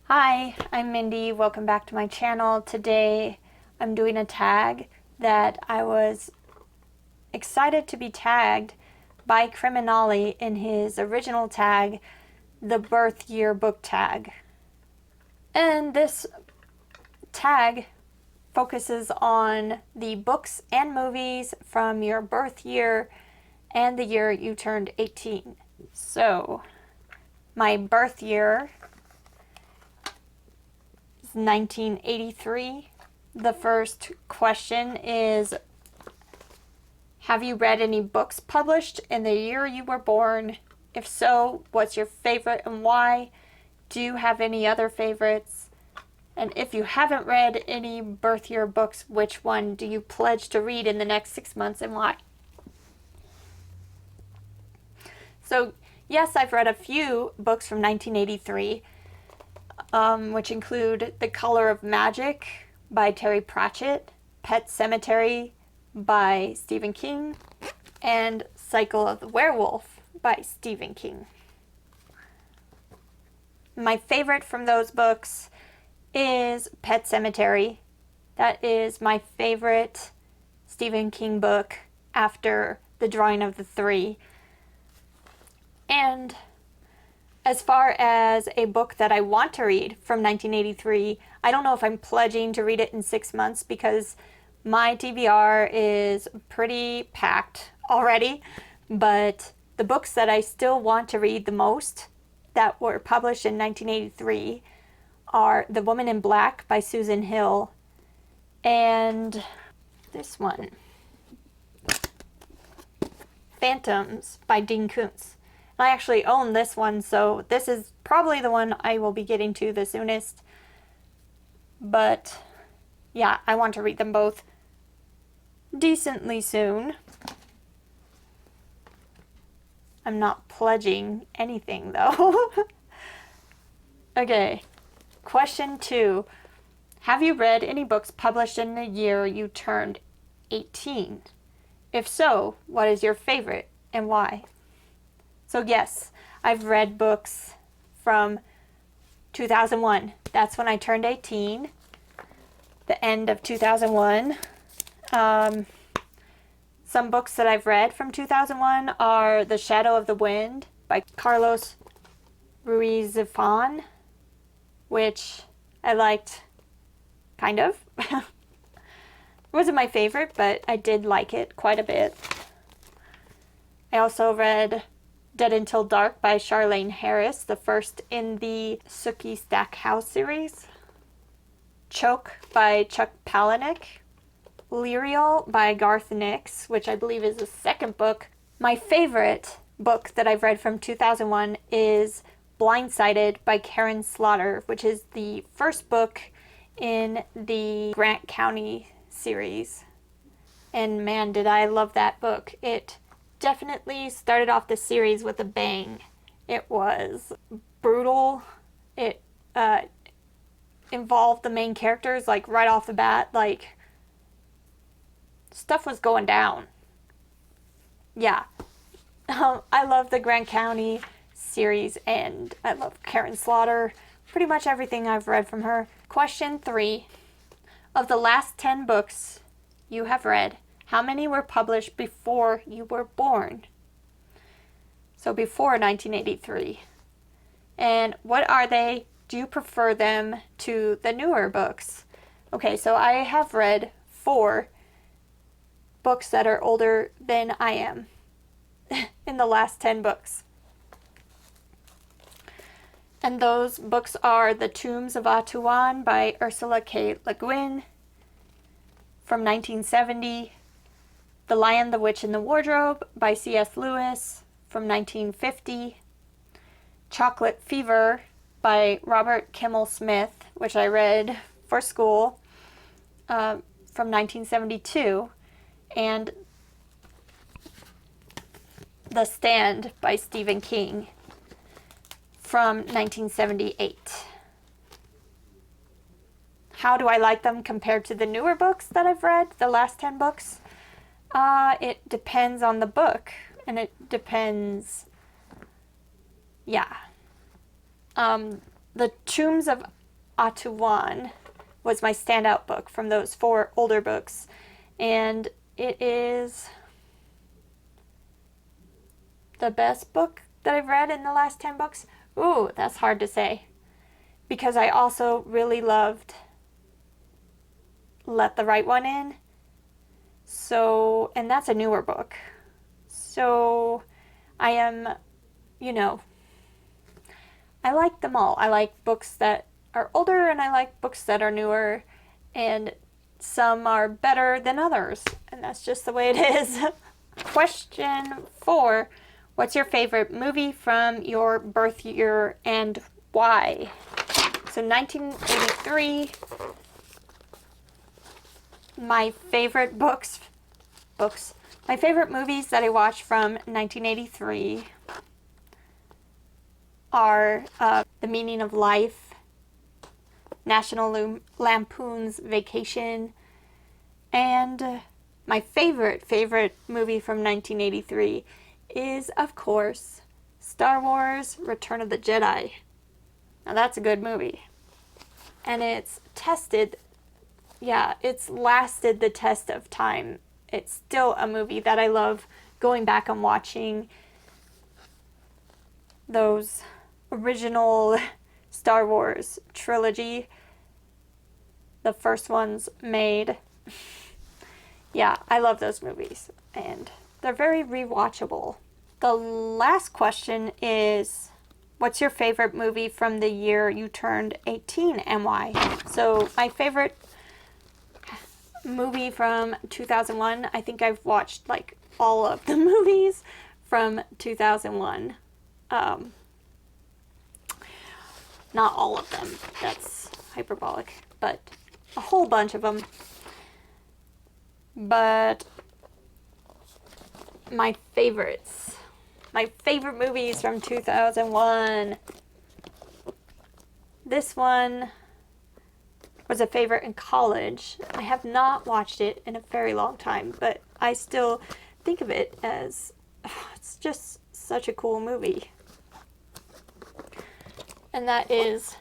Hi, I'm Mindy. Welcome back to my channel. Today I'm doing a tag that I was excited to be tagged by Criminali in his original tag, the birth year book tag. And this tag focuses on the books and movies from your birth year and the year you turned 18. So, my birth year 1983. The first question is, have you read any books published in the year you were born? If so, what's your favorite and why? Do you have any other favorites? And if you haven't read any birth year books, which one do you pledge to read in the next 6 months and why? So, yes, I've read a few books from 1983. Which include The Color of Magic by Terry Pratchett, Pet Sematary by Stephen King, and Cycle of the Werewolf by Stephen King. My favorite from those books is Pet Sematary. That is my favorite Stephen King book after The Drawing of the Three. And as far as a book that I want to read from 1983, I don't know if I'm pledging to read it in 6 months because my TBR is pretty packed already. But the books that I still want to read the most that were published in 1983 are The Woman in Black by Susan Hill and this one, Phantoms by Dean Koontz. I actually own this one, so this is probably the one I will be getting to the soonest. But yeah, I want to read them both decently soon. I'm not pledging anything though. Okay, question 2. Have you read any books published in the year you turned 18? If so, what is your favorite and why? So yes, I've read books from 2001. That's when I turned 18. The end of 2001. Some books that I've read from 2001 are The Shadow of the Wind by Carlos Ruiz Zafón, which I liked, kind of. It wasn't my favorite, but I did like it quite a bit. I also read Dead Until Dark by Charlaine Harris, the first in the Sookie Stackhouse series. Choke by Chuck Palahniuk. Lyrial by Garth Nix, which I believe is the second book. My favorite book that I've read from 2001 is Blindsided by Karen Slaughter, which is the first book in the Grant County series. And man, did I love that book. It definitely started off the series with a bang. It was brutal. It involved the main characters like right off the bat. Like, stuff was going down. Yeah. I love the Grant County series and I love Karen Slaughter. Pretty much everything I've read from her. Question 3. Of the last 10 books you have read, how many were published before you were born? So before 1983. And what are they? Do you prefer them to the newer books? Okay, so I have read 4 books that are older than I am in the last 10 books. And those books are The Tombs of ATUAN by Ursula K. Le Guin from 1970. The Lion, the Witch, and the Wardrobe by C.S. Lewis from 1950. Chocolate Fever by Robert Kimmel Smith, which I read for school, from 1972. And The Stand by Stephen King from 1978. How do I like them compared to the newer books that I've read, the last 10 books? It depends on the book, and it depends, yeah. The Tombs of ATUAN was my standout book from those 4 older books. And it is the best book that I've read in the last 10 books. Ooh, that's hard to say. Because I also really loved Let the Right One In. So, and that's a newer book. So, I am, I like them all. I like books that are older and I like books that are newer. And some are better than others. And that's just the way it is. Question 4. What's your favorite movie from your birth year and why? So 1983. My favorite my favorite movies that I watched from 1983 are The Meaning of Life, National Lampoon's Vacation, and my favorite movie from 1983 is, of course, Star Wars Return of the Jedi. Now that's a good movie. And it's lasted the test of time. It's still a movie that I love going back and watching those original Star Wars trilogy. The first ones made. Yeah, I love those movies. And they're very rewatchable. The last question is, what's your favorite movie from the year you turned 18 and why? So my favorite movie from 2001, I think I've watched like all of the movies from 2001. Not all of them, that's hyperbolic, but a whole bunch of them. But my favorite movies from 2001. This one was a favorite in college. I have not watched it in a very long time, but I still think of it as, it's just such a cool movie. And that is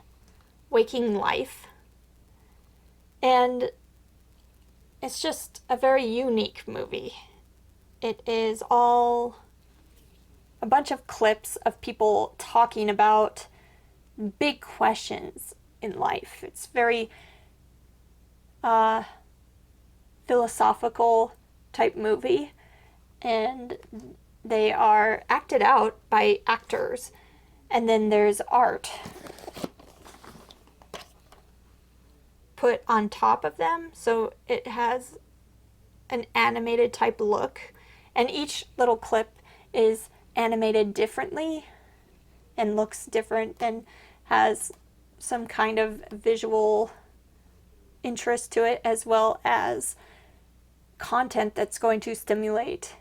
Waking Life. And it's just a very unique movie. It is all a bunch of clips of people talking about big questions in life. It's very philosophical type movie, and they are acted out by actors, and then there's art put on top of them, so it has an animated type look, and each little clip is animated differently and looks different and has some kind of visual interest to it, as well as content that's going to stimulate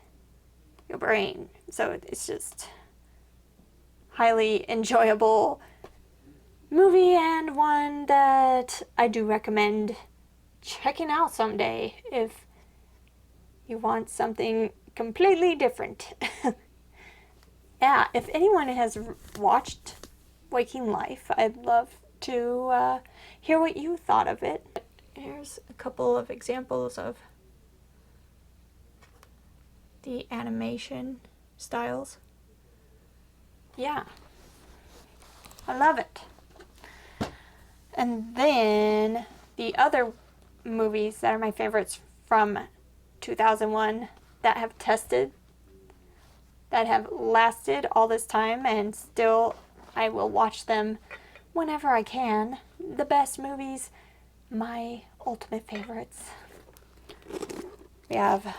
your brain. So it's just highly enjoyable movie, and one that I do recommend checking out someday if you want something completely different. Yeah, if anyone has watched Waking Life, I'd love to hear what you thought of it. Here's a couple of examples of the animation styles. Yeah, I love it. And then the other movies that are my favorites from 2001 that have lasted all this time, and still I will watch them whenever I can. The best movies, my ultimate favorites. We have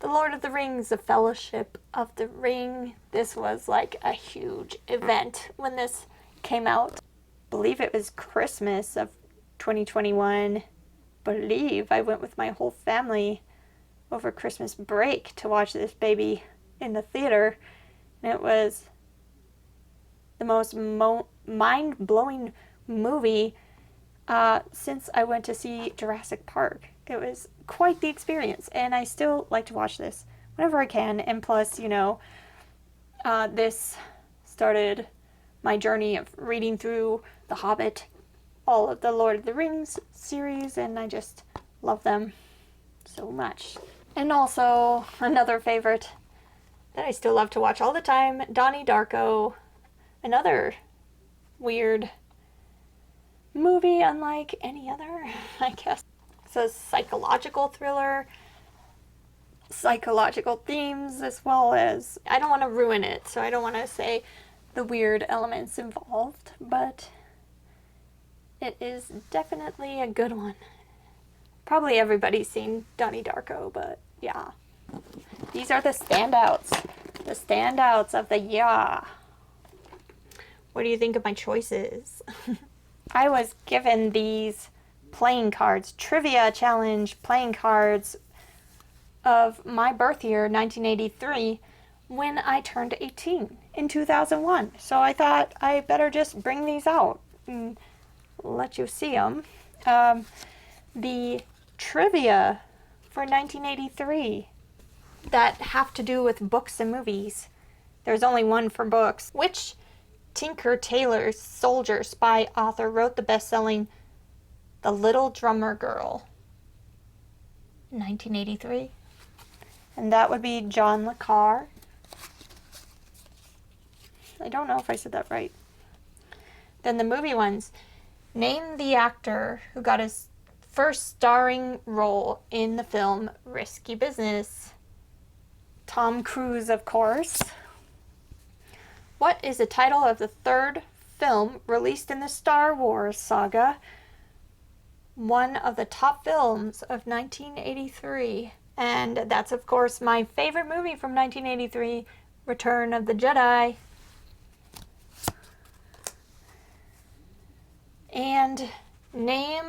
The Lord of the Rings, The Fellowship of the Ring. This was like a huge event when this came out. I believe it was Christmas of 2021. I believe I went with my whole family over Christmas break to watch this baby in the theater. And it was the most mind-blowing movie since I went to see Jurassic Park. It was quite the experience, and I still like to watch this whenever I can. And plus, this started my journey of reading through The Hobbit, all of the Lord of the Rings series, and I just love them so much. And also, another favorite that I still love to watch all the time, Donnie Darko, another weird movie unlike any other, I guess. It's a psychological thriller, psychological themes, as well as, I don't want to ruin it, so I don't want to say the weird elements involved, but it is definitely a good one. Probably everybody's seen Donnie Darko, but yeah. These are the standouts. The standouts of the year. What do you think of my choices? I was given these playing cards, trivia challenge playing cards of my birth year, 1983, when I turned 18 in 2001. So I thought I better just bring these out and let you see them. The trivia for 1983 that have to do with books and movies. There's only one for books. Which Tinker Tailor Soldier Spy author wrote the best-selling The Little Drummer Girl? 1983. And that would be John le Carre. I don't know if I said that right. Then the movie ones. Name the actor who got his first starring role in the film Risky Business. Tom Cruise, of course. What is the title of the third film released in the Star Wars saga? One of the top films of 1983. And that's, of course, my favorite movie from 1983, Return of the Jedi. And name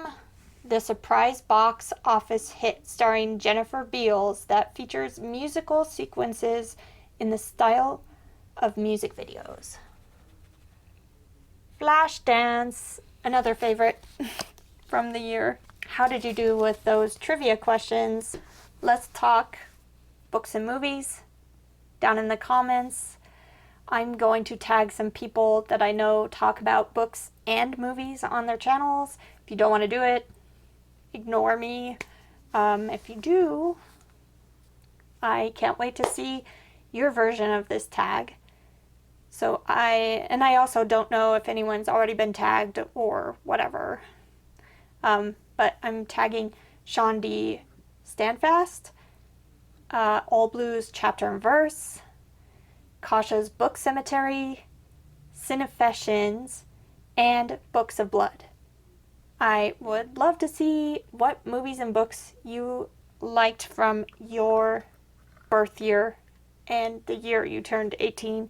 the surprise box office hit starring Jennifer Beals that features musical sequences in the style of music videos. Flashdance, another favorite from the year. How did you do with those trivia questions? Let's talk books and movies down in the comments. I'm going to tag some people that I know talk about books and movies on their channels. If you don't want to do it, ignore me. If you do, I can't wait to see your version of this tag. So I also don't know if anyone's already been tagged or whatever. But I'm tagging Sean D. Standfast, All Blues Chapter and Verse, Kasha's Book Cemetery, Cinefessions, and Books of Blood. I would love to see what movies and books you liked from your birth year and the year you turned 18.